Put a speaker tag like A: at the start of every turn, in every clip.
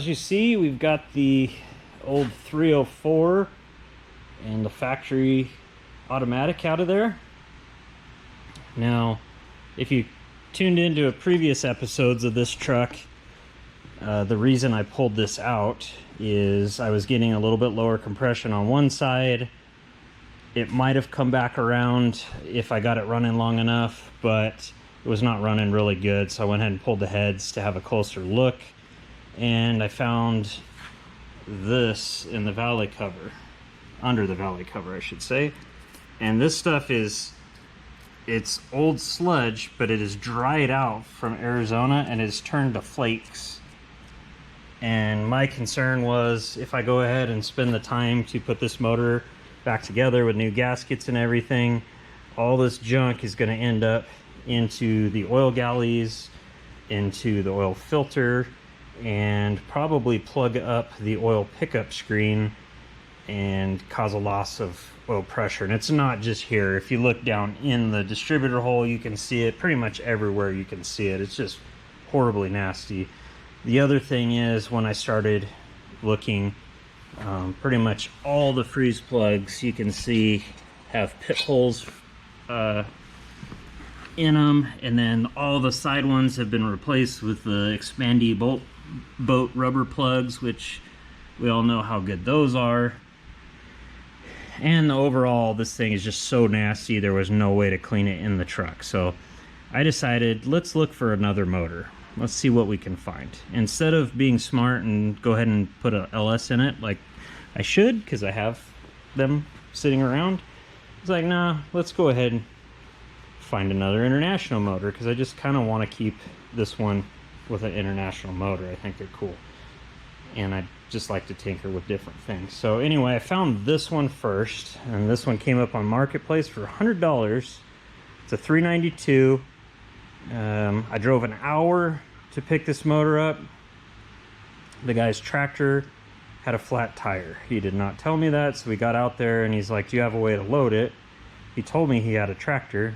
A: as you see, we've got the old 304 and the factory automatic out of there. Now, if you tuned into previous episodes of this truck, the reason I pulled this out is I was getting a little bit lower compression on one side. It might have come back around if I got it running long enough, but it was not running really good, so I went ahead and pulled the heads to have a closer look, and I found this in the valley cover, under the valley cover I should say. And this stuff it's old sludge, but it is dried out from Arizona and it's turned to flakes. And my concern was, if I go ahead and spend the time to put this motor back together with new gaskets and everything, all this junk is going to end up into the oil galleys, into the oil filter, and probably plug up the oil pickup screen and cause a loss of oil pressure. And it's not just here. If you look down in the distributor hole, you can see it pretty much everywhere. You can see it. It's just horribly nasty. The other thing is, when I started looking, pretty much all the freeze plugs you can see have pit holes in them, and then all the side ones have been replaced with the expandy boat rubber plugs, which we all know how good those are. And overall, this thing is just so nasty, there was no way to clean it in the truck. So I decided, let's look for another motor. Let's see what we can find. Instead of being smart and go ahead and put a LS in it like I should, because I have them sitting around, it's like, nah, let's go ahead and find another international motor, because I just kind of want to keep this one with an international motor. I think they're cool, and I just like to tinker with different things. So anyway, I found this one first, and this one came up on Marketplace for $100. It's a 392. I drove an hour to pick this motor up. The guy's tractor had a flat tire. He did not tell me that, so we got out there and he's like, do you have a way to load it? He told me he had a tractor,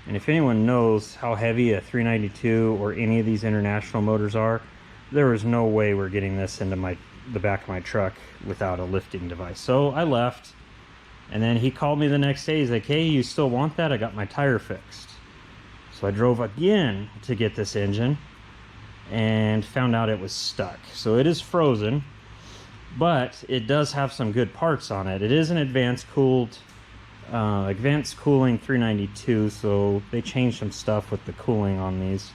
A: and if anyone knows how heavy a 392 or any of these international motors are, there was no way we're getting this into the back of my truck without a lifting device. So I left, and then he called me the next day. He's like, hey, you still want that? I got my tire fixed. So I drove again to get this engine and found out it was stuck. So it is frozen, but it does have some good parts on it. It is an advanced cooling 392, so they changed some stuff with the cooling on these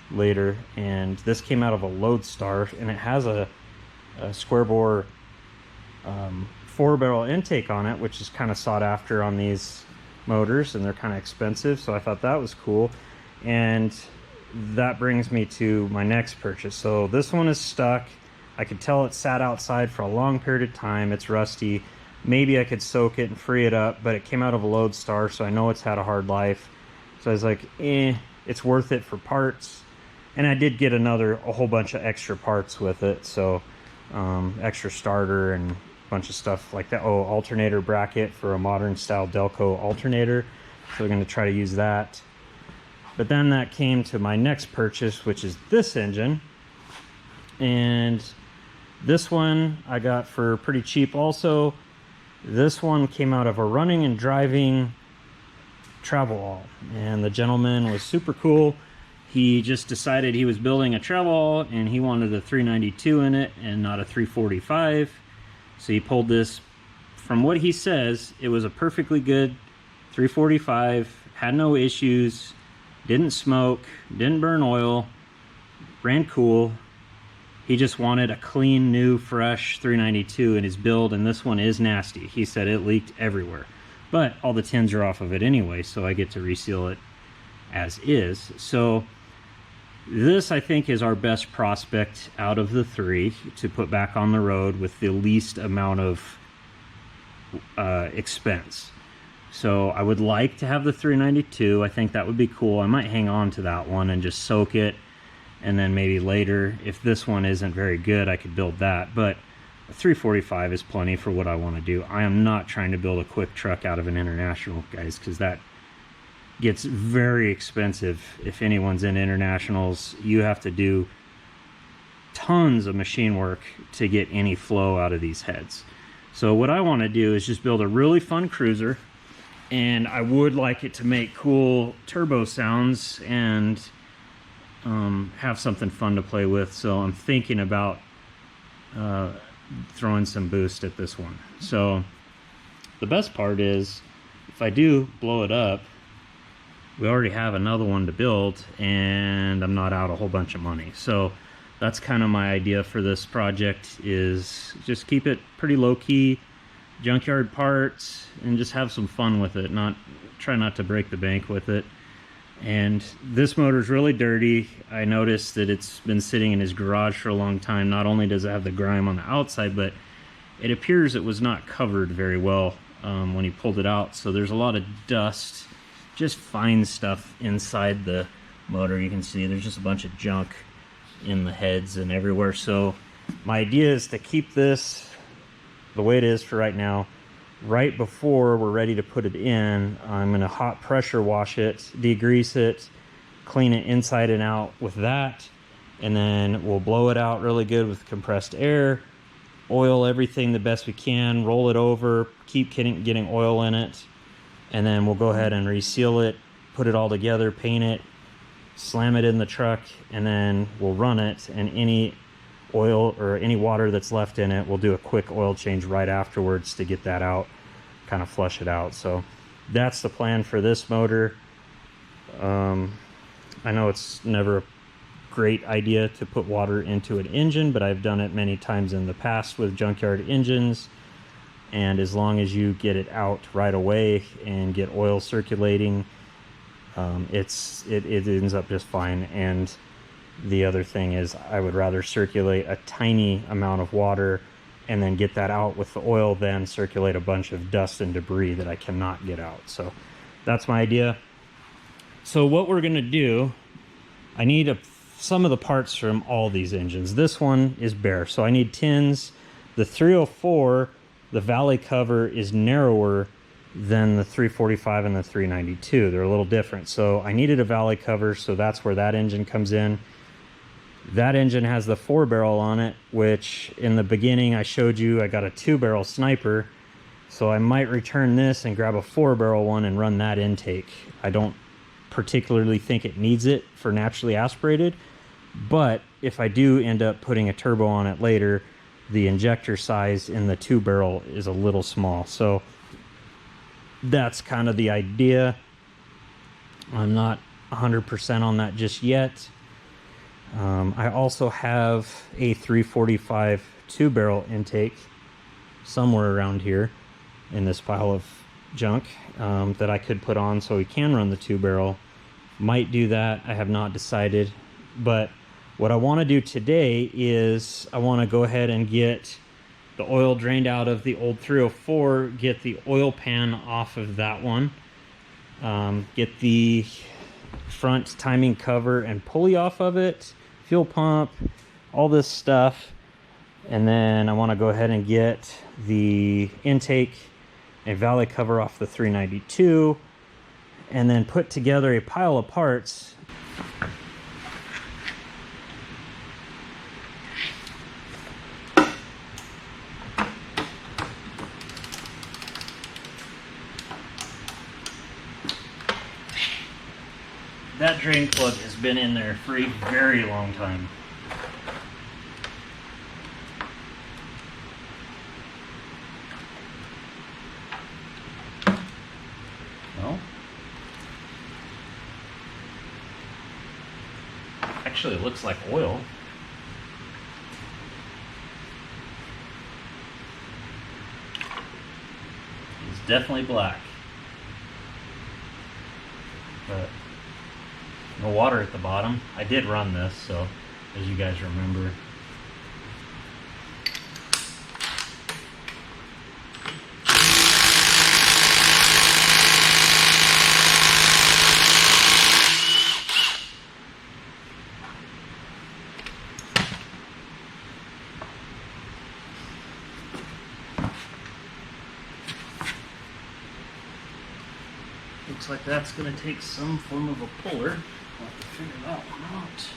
A: later. And this came out of a Lodestar, and it has a square bore 4-barrel intake on it, which is kind of sought after on these motors, and they're kind of expensive, so I thought that was cool. And that brings me to my next purchase. So this one is stuck. I could tell it sat outside for a long period of time. It's rusty. Maybe I could soak it and free it up, but it came out of a Lodestar, so I know it's had a hard life. So I was like, it's worth it for parts. And I did get a whole bunch of extra parts with it, so extra starter and a bunch of stuff like that. Oh, alternator bracket for a modern style Delco alternator, so we're going to try to use that. But then that came to my next purchase, which is this engine, and this one I got for pretty cheap also. This one came out of a running and driving travel all, and the gentleman was super cool. He just decided he was building a travel all, and he wanted a 392 in it and not a 345. So he pulled this. From what he says, it was a perfectly good 345, had no issues, didn't smoke, didn't burn oil, ran cool. He just wanted a clean, new, fresh 392 in his build, and this one is nasty. He said it leaked everywhere, but all the tins are off of it anyway, so I get to reseal it as is. So this, I think, is our best prospect out of the three to put back on the road with the least amount of expense. So I would like to have the 392. I think that would be cool. I might hang on to that one and just soak it, and then maybe later, if this one isn't very good, I could build that. But a 345 is plenty for what I want to do. I am not trying to build a quick truck out of an international, guys, because that gets very expensive. If anyone's in internationals, you have to do tons of machine work to get any flow out of these heads. So what I want to do is just build a really fun cruiser, and I would like it to make cool turbo sounds and have something fun to play with. So I'm thinking about throwing some boost at this one. So the best part is, if I do blow it up, we already have another one to build, and I'm not out a whole bunch of money. So that's kind of my idea for this project, is just keep it pretty low-key, junkyard parts, and just have some fun with it. Try not to break the bank with it. And this motor is really dirty. I noticed that it's been sitting in his garage for a long time. Not only does it have the grime on the outside, but it appears it was not covered very well when he pulled it out. So there's a lot of dust, just fine stuff inside the motor. You can see there's just a bunch of junk in the heads and everywhere. So my idea is to keep this the way it is for right now. Right before we're ready to put it in, I'm going to hot pressure wash it, degrease it, clean it inside and out with that, and then we'll blow it out really good with compressed air, oil everything the best we can, roll it over, keep getting oil in it, and then we'll go ahead and reseal it, put it all together, paint it, slam it in the truck, and then we'll run it, and any oil or any water that's left in it, we'll do a quick oil change right afterwards to get that out, kind of flush it out. So that's the plan for this motor. I know it's never a great idea to put water into an engine, but I've done it many times in the past with junkyard engines, and as long as you get it out right away and get oil circulating, it ends up just fine. And the other thing is, I would rather circulate a tiny amount of water and then get that out with the oil than circulate a bunch of dust and debris that I cannot get out. So that's my idea. So what we're going to do, I need some of the parts from all these engines. This one is bare, so I need tins. The 304, the valley cover is narrower than the 345 and the 392. They're a little different. So I needed a valley cover, so that's where that engine comes in. That engine has the 4-barrel on it, which in the beginning I showed you I got a 2-barrel sniper. So I might return this and grab a 4-barrel one and run that intake. I don't particularly think it needs it for naturally aspirated, but if I do end up putting a turbo on it later, the injector size in the 2-barrel is a little small. So that's kind of the idea. I'm not 100% on that just yet. I also have a 345 2-barrel intake somewhere around here in this pile of junk that I could put on, so we can run the 2-barrel. Might do that. I have not decided. But what I want to do today is I want to go ahead and get the oil drained out of the old 304, get the oil pan off of that one, get the front timing cover and pulley off of it, fuel pump, all this stuff. And then I want to go ahead and get the intake and valley cover off the 392, and then put together a pile of parts. That drain plug has been in there for a very long time. Well, actually it looks like oil. It's definitely black, but no water at the bottom. I did run this, so as you guys remember. Looks like that's going to take some form of a puller. I'll have to figure that one out.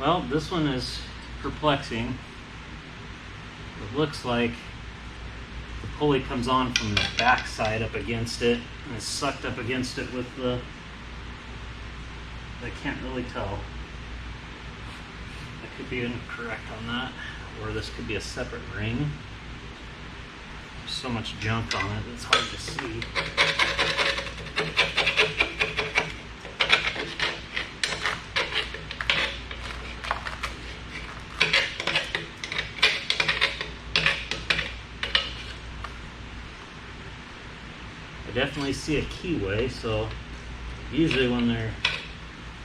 A: Well, this one is perplexing. It looks like the pulley comes on from the back side up against it and is sucked up against it with the... I can't really tell. I could be incorrect on that, or this could be a separate ring. There's so much junk on it, it's hard to see. I definitely see a keyway, so usually when there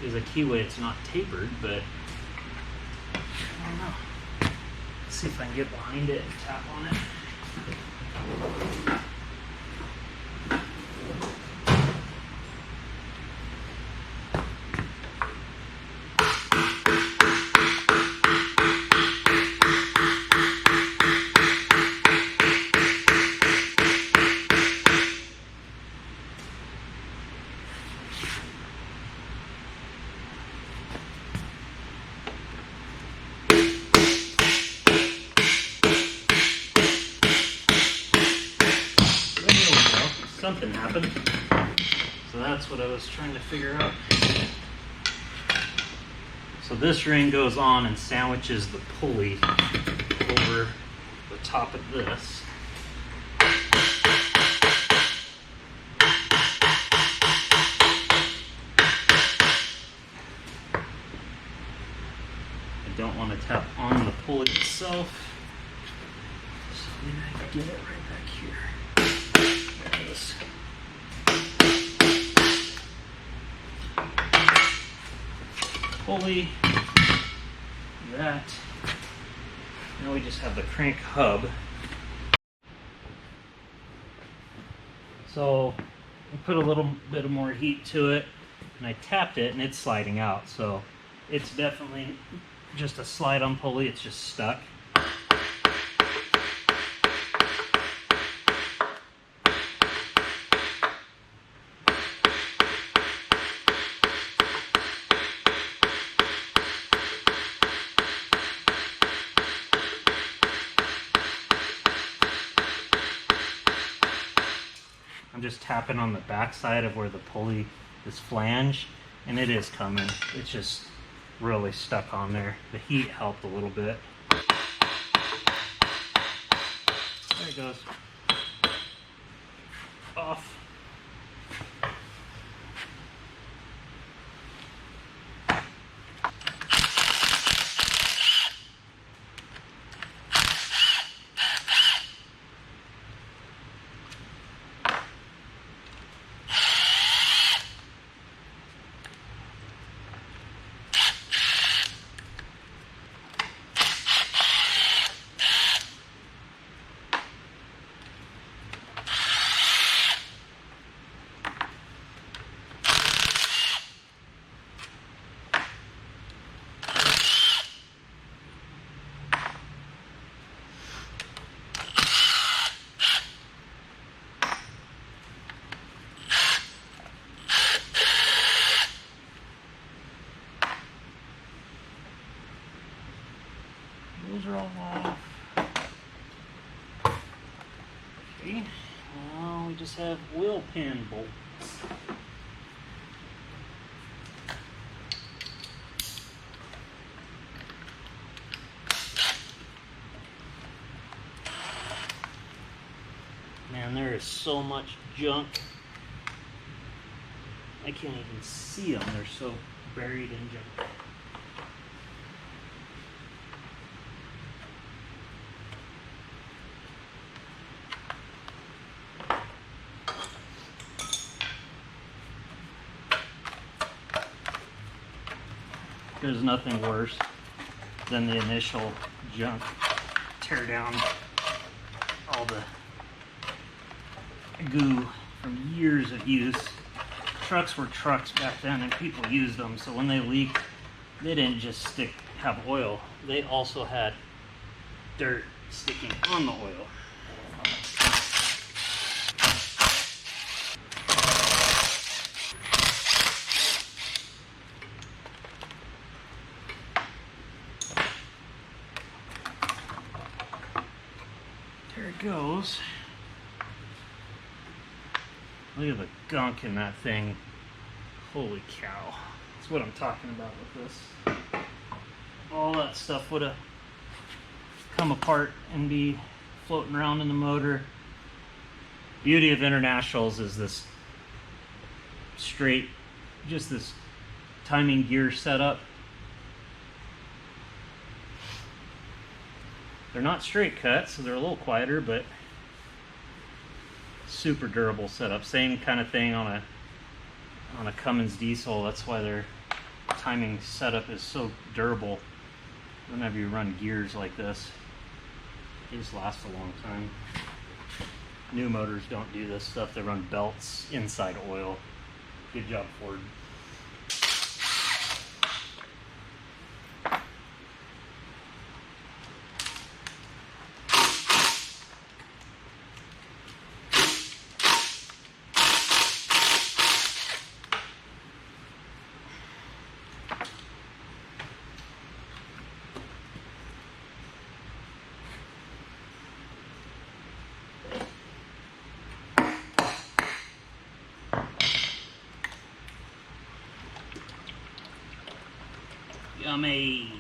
A: is a keyway it's not tapered, but I don't know. Let's see if I can get behind it and tap on it. Something happened. So that's what I was trying to figure out. So this ring goes on and sandwiches the pulley over the top of this. I don't want to tap on the pulley itself. So maybe I can get it right back here. There it is. Pulley, that. Now we just have the crank hub. So I put a little bit of more heat to it and I tapped it and it's sliding out. So it's definitely just a slide-on pulley, it's just stuck. I'm just tapping on the back side of where the pulley is flanged, and it is coming. It's just really stuck on there. The heat helped a little bit. There it goes. Off. Those are all off. Okay, now we just have wheel pin bolts. Man, there is so much junk. I can't even see them, they're so buried in junk. There's nothing worse than the initial junk. Tear down all the goo from years of use. Trucks were trucks back then and people used them, so when they leaked, they didn't just have oil. They also had dirt sticking on the oil. it goes. Look at the gunk in that thing. Holy cow. That's what I'm talking about with this. All that stuff would have come apart and be floating around in the motor. Beauty of Internationals is this straight, just this timing gear setup. They're not straight cuts, so they're a little quieter, but super durable setup. Same kind of thing on a Cummins diesel. That's why their timing setup is so durable. Whenever you run gears like this, they just last a long time. New motors don't do this stuff. They run belts inside oil. Good job, Ford. Yummy.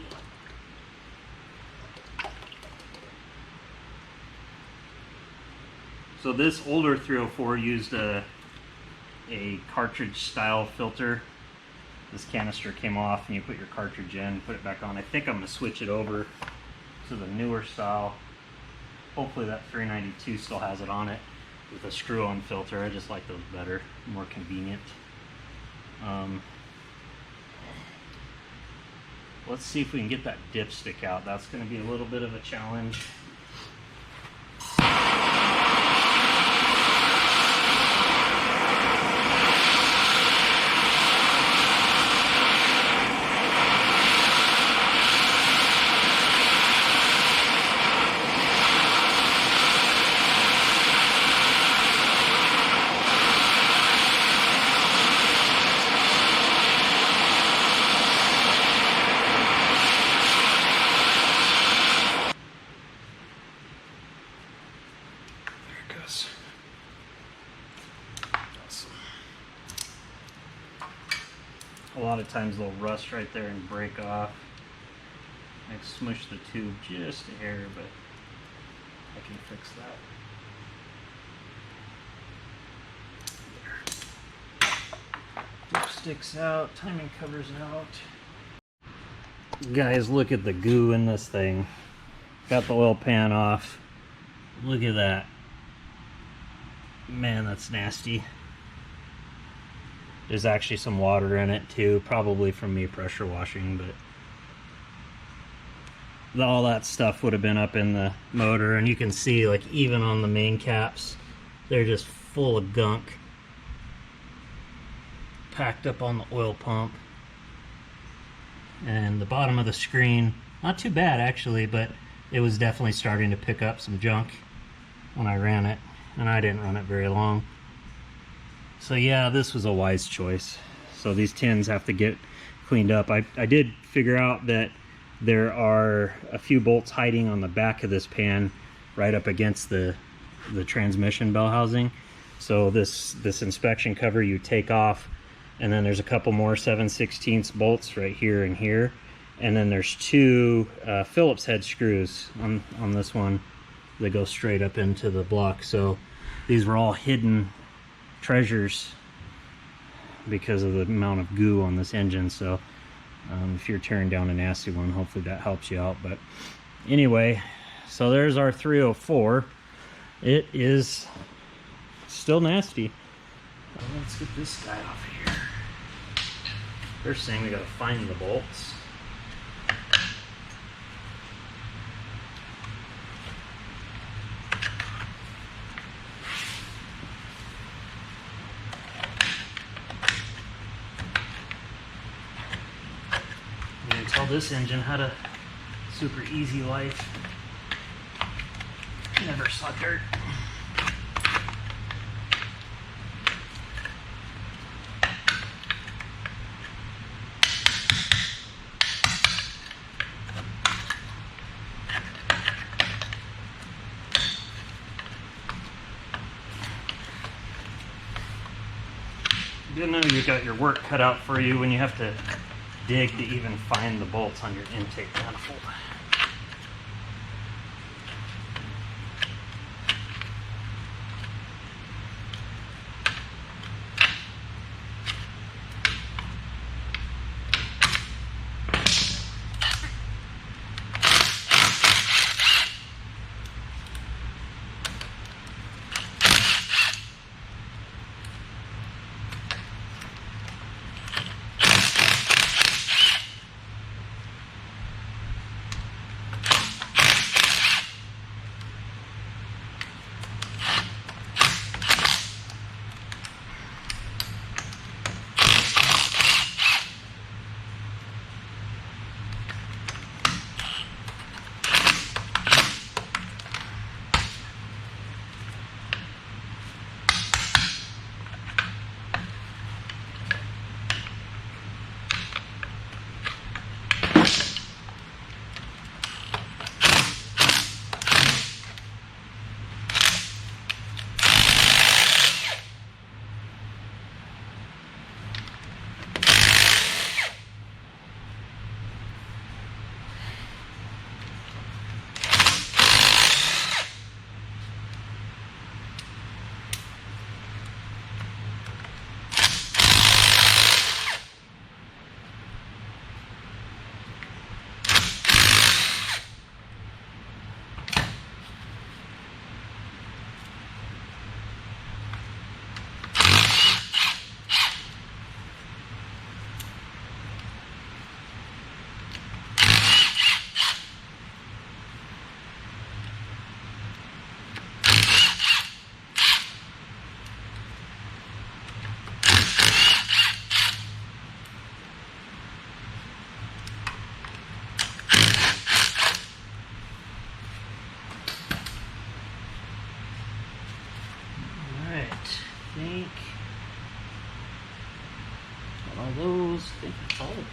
A: So this older 304 used a cartridge style filter. This canister came off and you put your cartridge in, put it back on. I think I'm going to switch it over to the newer style. Hopefully that 392 still has it on it with a screw-on filter. I just like those better, more convenient. Let's see if we can get that dipstick out. That's going to be a little bit of a challenge. A lot of times they'll rust right there and break off. I smush the tube just a hair, but I can fix that. There. Dipstick's out, timing cover's out. Guys, look at the goo in this thing. Got the oil pan off. Look at that. Man, that's nasty. There's actually some water in it too, probably from me pressure washing, but all that stuff would have been up in the motor, and you can see, like, even on the main caps, they're just full of gunk packed up on the oil pump. And the bottom of the screen, not too bad actually, but it was definitely starting to pick up some junk when I ran it, and I didn't run it very long. So yeah, this was a wise choice. So these tins have to get cleaned up. I did figure out that there are a few bolts hiding on the back of this pan right up against the transmission bell housing. So this inspection cover you take off, and then there's a couple more 7/16 bolts right here and here. And then there's two Phillips head screws on this one that go straight up into the block. So these were all hidden treasures because of the amount of goo on this engine. So if you're tearing down a nasty one, hopefully that helps you out. But anyway, so there's our 304. It is still nasty. Let's get this guy off of here. First thing, we gotta find the bolts. Tell this engine had a super easy life. Never saw dirt. You know you got your work cut out for you when you have to dig to even find the bolts on your intake manifold. Think all those, I think that's all of them.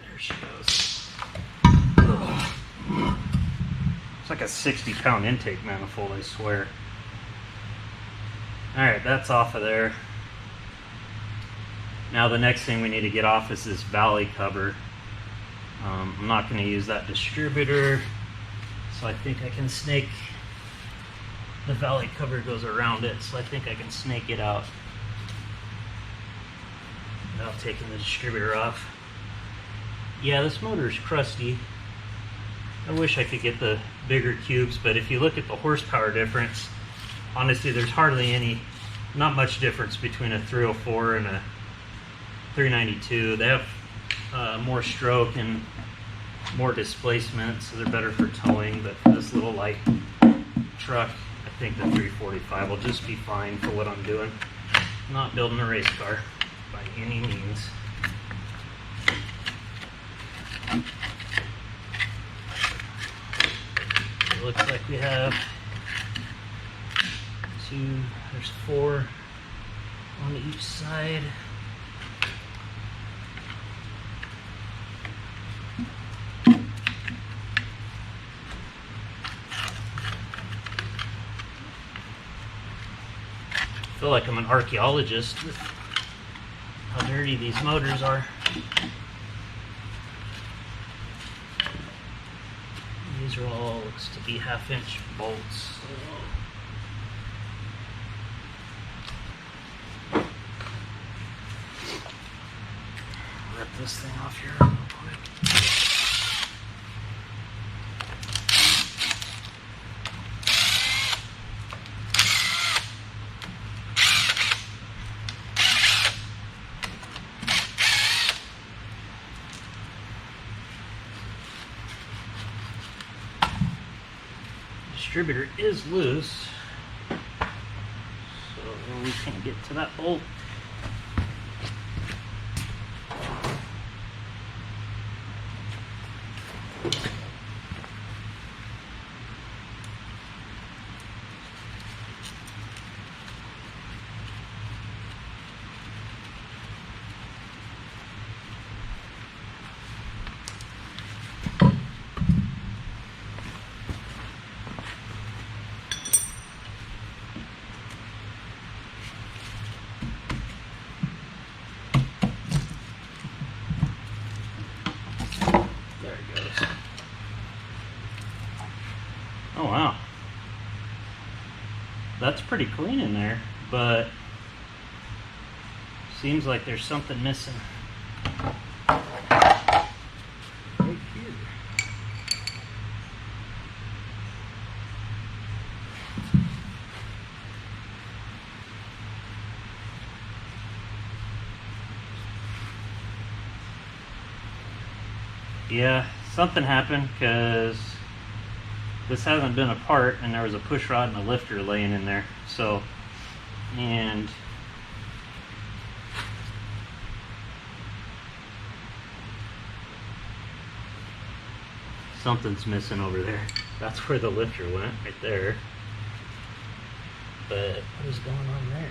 A: There she goes. Ugh. It's like a 60-pound intake manifold, I swear. Alright, that's off of there. Now the next thing we need to get off is this valley cover. I'm not going to use that distributor, so I think I can snake. The valley cover goes around it, so I think I can snake it out without taking the distributor off. Yeah, this motor is crusty. I wish I could get the bigger cubes, but if you look at the horsepower difference, honestly, there's hardly not much difference between a 304 and a 392. They have more stroke and more displacement, so they're better for towing, but for this little light truck, I think the 345 will just be fine for what I'm doing. I'm not building a race car by any means. It looks like we have there's 4 on each side. I feel like I'm an archaeologist with how dirty these motors are. These are all, looks to be 1/2-inch bolts. Rip this thing off here real quick. Distributor is loose, so we can't get to that bolt. that's pretty clean in there, but seems like there's something missing. Right here. Yeah, something happened because this hasn't been apart, and there was a push rod and a lifter laying in there. So, and something's missing over there. That's where the lifter went, right there. But what is going on there?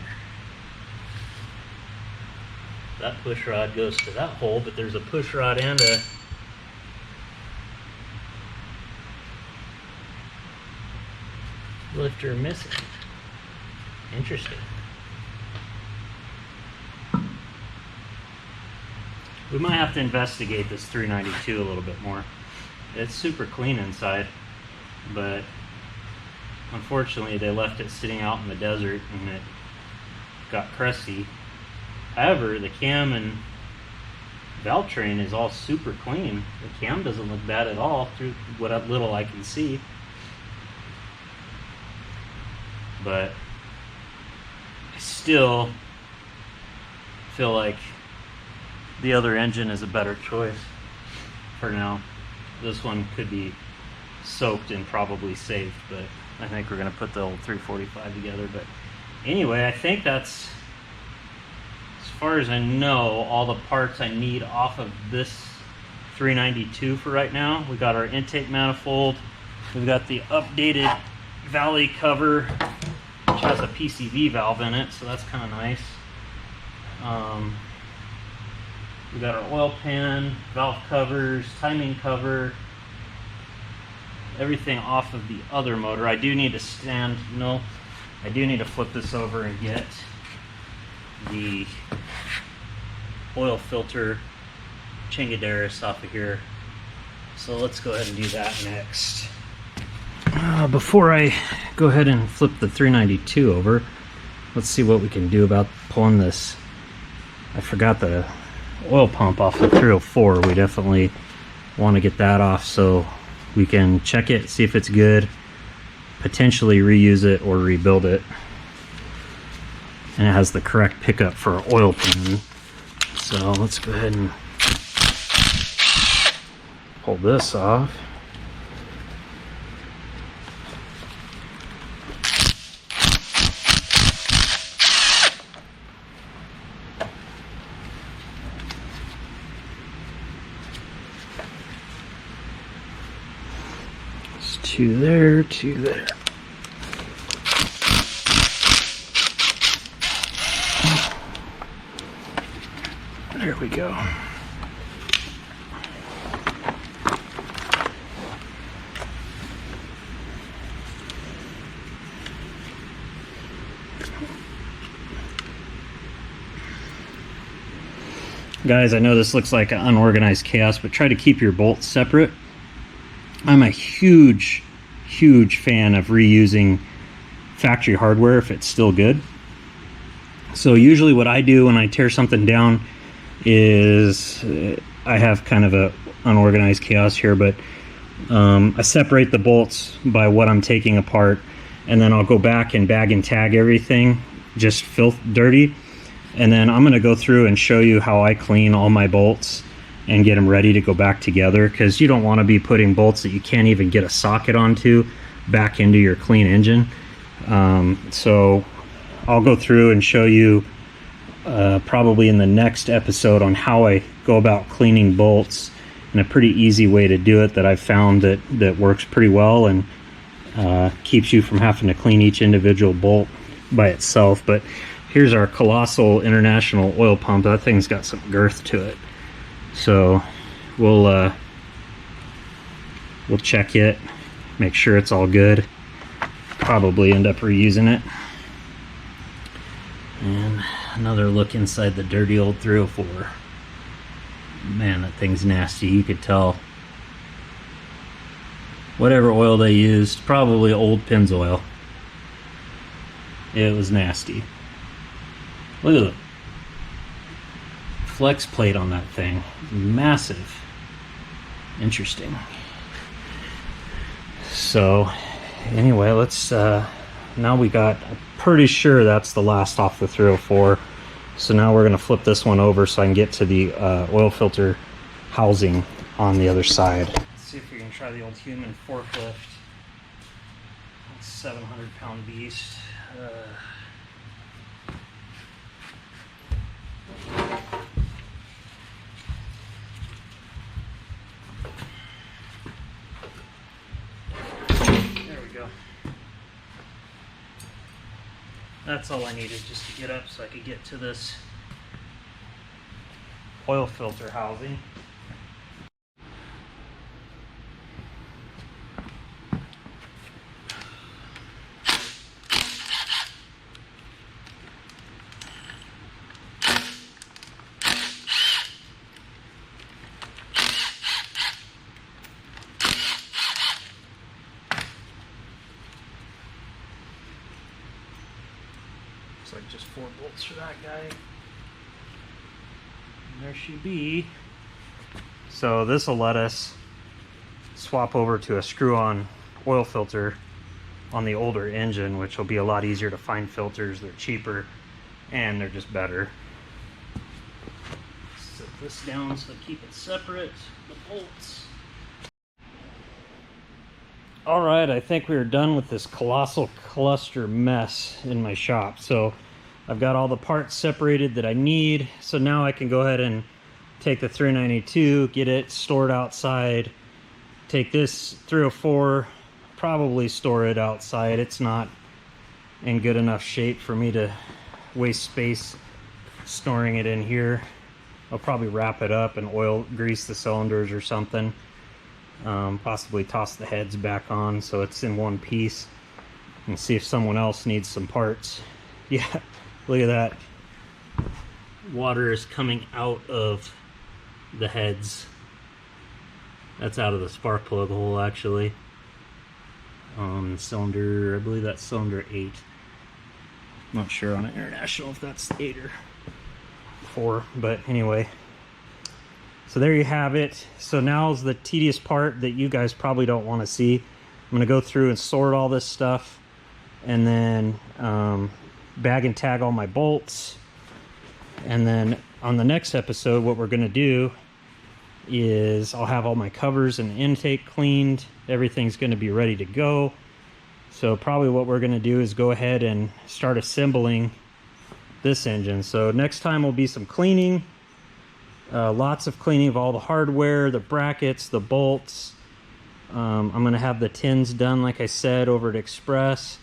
A: That push rod goes to that hole, but there's a push rod and a lifter missing. Interesting. We might have to investigate this 392 a little bit more. It's super clean inside, but unfortunately they left it sitting out in the desert and it got crusty. However, the cam and valve train is all super clean. The cam doesn't look bad at all through what little I can see. But I still feel like the other engine is a better choice for now. This one could be soaked and probably saved, but I think we're going to put the old 345 together. But anyway, I think that's, as far as I know, all the parts I need off of this 392 for right now. We got our intake manifold. We've got the updated valley cover, which has a PCV valve in it, so that's kind of nice. We got our oil pan, valve covers, timing cover, everything off of the other motor. I do need to I do need to flip this over and get the oil filter chingaderas off of here. So let's go ahead and do that next. Before I go ahead and flip the 392 over, let's see what we can do about pulling this. I forgot the oil pump off the 304. We definitely want to get that off so we can check it, see if it's good, potentially reuse it or rebuild it. And it has the correct pickup for an oil pan. So let's go ahead and pull this off. Two there, two there. There we go. Guys, I know this looks like an unorganized chaos, but try to keep your bolts separate. I'm a huge fan of reusing factory hardware if it's still good. So usually what I do when I tear something down is I have kind of a unorganized chaos here, but I separate the bolts by what I'm taking apart, and then I'll go back and bag and tag everything, just filth dirty, and then I'm going to go through and show you how I clean all my bolts and get them ready to go back together, because you don't want to be putting bolts that you can't even get a socket onto back into your clean engine. So I'll go through and show you probably in the next episode on how I go about cleaning bolts, and a pretty easy way to do it that I've found that works pretty well and keeps you from having to clean each individual bolt by itself. But here's our colossal international oil pump. That thing's got some girth to it. So we'll check it, make sure it's all good, probably end up reusing it. And another look inside the dirty old 304. Man, that thing's nasty. You could tell whatever oil they used, probably old Pennzoil. It was nasty. Look at the flex plate on that thing. Massive. Interesting. So anyway, let's now we got, I'm pretty sure that's the last off the 304. So now we're going to flip this one over so I can get to the oil filter housing on the other side. Let's see if we can try the old human forklift. 700-pound beast. There we go. That's all I needed just to get up so I could get to this oil filter housing. Looks like just 4 bolts for that guy. And there she be. So this will let us swap over to a screw-on oil filter on the older engine, which will be a lot easier to find filters. They're cheaper and they're just better. Set this down so I keep it separate, the bolts. Alright, I think we are done with this colossal cluster mess in my shop. So I've got all the parts separated that I need. So now I can go ahead and take the 392, get it stored outside. Take this 304, probably store it outside. It's not in good enough shape for me to waste space storing it in here. I'll probably wrap it up and grease the cylinders or something. Possibly toss the heads back on so it's in one piece, and see if someone else needs some parts. Yeah, look at that. Water is coming out of the heads. That's out of the spark plug hole, actually. Cylinder, I believe that's cylinder 8. Not sure on an international if that's 8 or 4, but anyway. So there you have it. So now's the tedious part that you guys probably don't want to see. I'm going to go through and sort all this stuff, and then bag and tag all my bolts. And then on the next episode, what we're going to do is I'll have all my covers and intake cleaned. Everything's going to be ready to go. So probably what we're going to do is go ahead and start assembling this engine. So next time will be some cleaning. Lots of cleaning of all the hardware, the brackets, the bolts. I'm going to have the tins done, like I said, over at Express.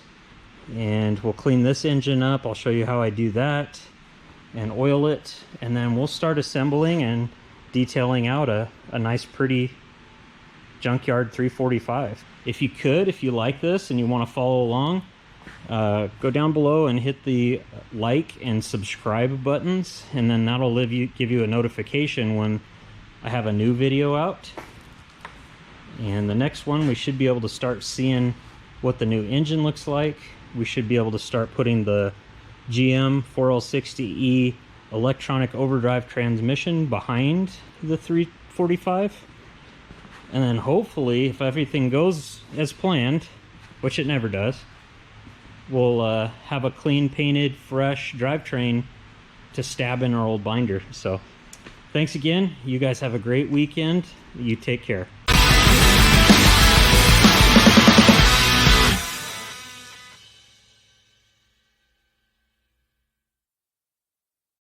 A: And we'll clean this engine up. I'll show you how I do that and oil it. And then we'll start assembling and detailing out a nice, pretty junkyard 345. If you like this and you want to follow along, go down below and hit the like and subscribe buttons, and then that'll give you a notification when I have a new video out. And the next one, we should be able to start seeing what the new engine looks like. We should be able to start putting the GM 4L60E electronic overdrive transmission behind the 345. And then hopefully, if everything goes as planned, which it never does, we'll have a clean, painted, fresh drivetrain to stab in our old binder. So thanks again. You guys have a great weekend. You take care.